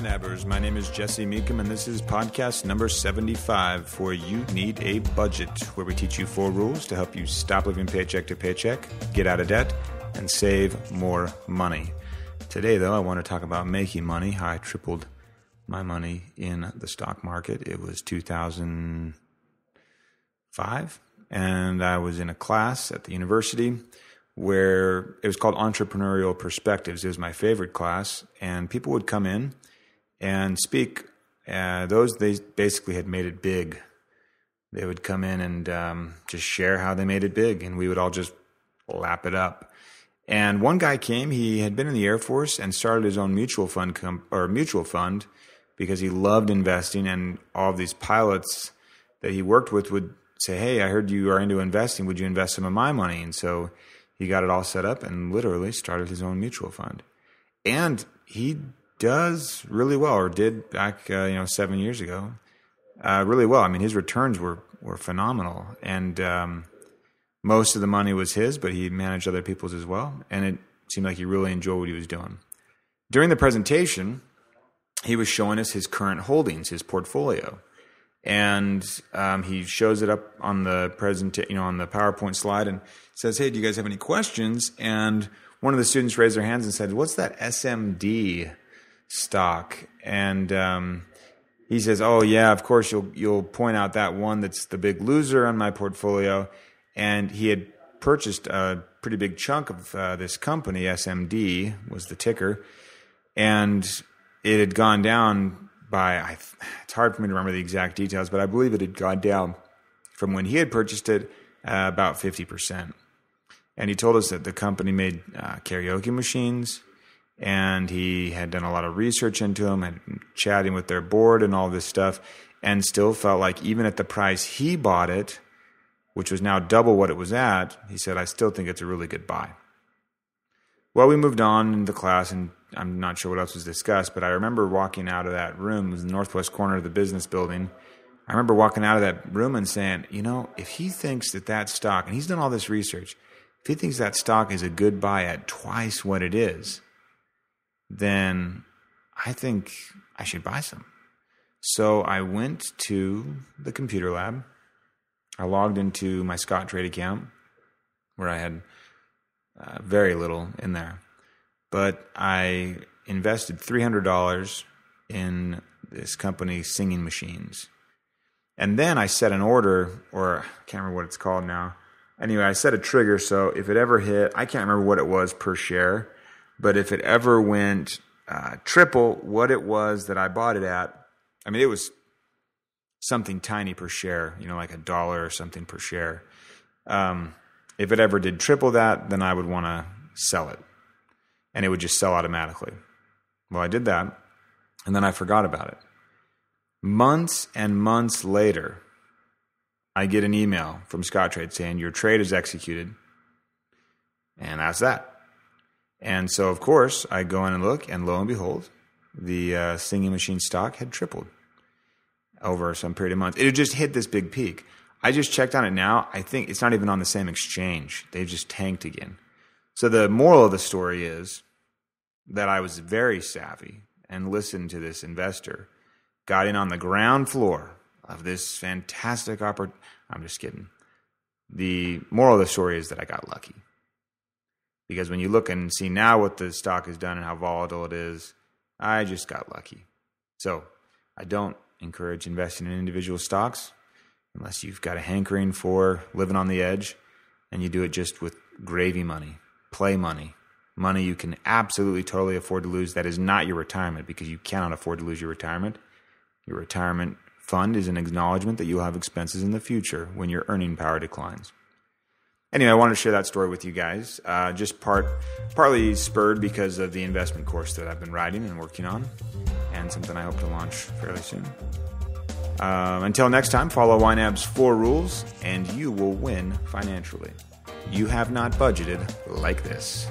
YNABers. My name is Jesse Meekum, and this is podcast number 75 for You Need a Budget, where we teach you 4 rules to help you stop living paycheck to paycheck, get out of debt, and save more money. Today, though, I want to talk about making money, how I tripled my money in the stock market. It was 2005, and I was in a class at the university where it was called Entrepreneurial Perspectives. It was my favorite class, and people would come in and speak. They basically had made it big. They would come in and just share how they made it big, and we would all just lap it up. And one guy came. He had been in the Air Force and started his own mutual fund because he loved investing, and all of these pilots that he worked with would say, "Hey, I heard you are into investing. Would you invest some of my money?" And so he got it all set up and literally started his own mutual fund. And he does really well, or did back 7 years ago, really well. I mean, his returns were phenomenal. And most of the money was his, but he managed other people's as well. And it seemed like he really enjoyed what he was doing. During the presentation, he was showing us his current holdings, his portfolio. And he shows it up on the on the PowerPoint slide and says, "Hey, do you guys have any questions?" And one of the students raised their hands and said, "What's that SMD stock?" And he says, "Oh yeah, of course you'll point out that one that's the big loser on my portfolio." And he had purchased a pretty big chunk of this company. SMD was the ticker, and it had gone down by, it's hard for me to remember the exact details, but I believe it had gone down from when he had purchased it about 50%. And he told us that the company made karaoke machines, and he had done a lot of research into them, and chatting with their board and all this stuff, and still felt like even at the price he bought it, which was now double what it was at, he said, "I still think it's a really good buy." Well, we moved on in the class, and I'm not sure what else was discussed, but I remember walking out of that room. It was the northwest corner of the business building. I remember walking out of that room and saying, if he thinks that stock, and he's done all this research, if he thinks that stock is a good buy at twice what it is, then I think I should buy some. So I went to the computer lab. I logged into my Scottrade account where I had very little in there. But I invested $300 in this company, Singing Machines. And then I set an order, or I can't remember what it's called now. Anyway, I set a trigger, so if it ever hit, I can't remember what it was per share, but if it ever went triple what it was that I bought it at, I mean, it was something tiny per share, like $1 or something per share. If it ever did triple that, then I would want to sell it. And it would just sell automatically. Well, I did that, and then I forgot about it. Months and months later, I get an email from Scottrade saying, "Your trade is executed." And that's that. And so, of course, I go in and look, and lo and behold, the Singing Machine stock had tripled over some period of months. It had just hit this big peak. I just checked on it now. I think it's not even on the same exchange. They've just tanked again. So the moral of the story is that I was very savvy and listened to this investor, got in on the ground floor of this fantastic opportunity. I'm just kidding. The moral of the story is that I got lucky. Because when you look and see now what the stock has done and how volatile it is, I just got lucky. So I don't encourage investing in individual stocks unless you've got a hankering for living on the edge, and you do it just with gravy money. Play money you can absolutely totally afford to lose. That is not your retirement, because you cannot afford to lose your retirement. Your retirement fund is an acknowledgement that you'll have expenses in the future when your earning power declines. Anyway, I wanted to share that story with you guys, just partly spurred because of the investment course that I've been writing and working on, and something I hope to launch fairly soon. Until next time, follow YNAB's 4 rules, and you will win financially. You have not budgeted like this.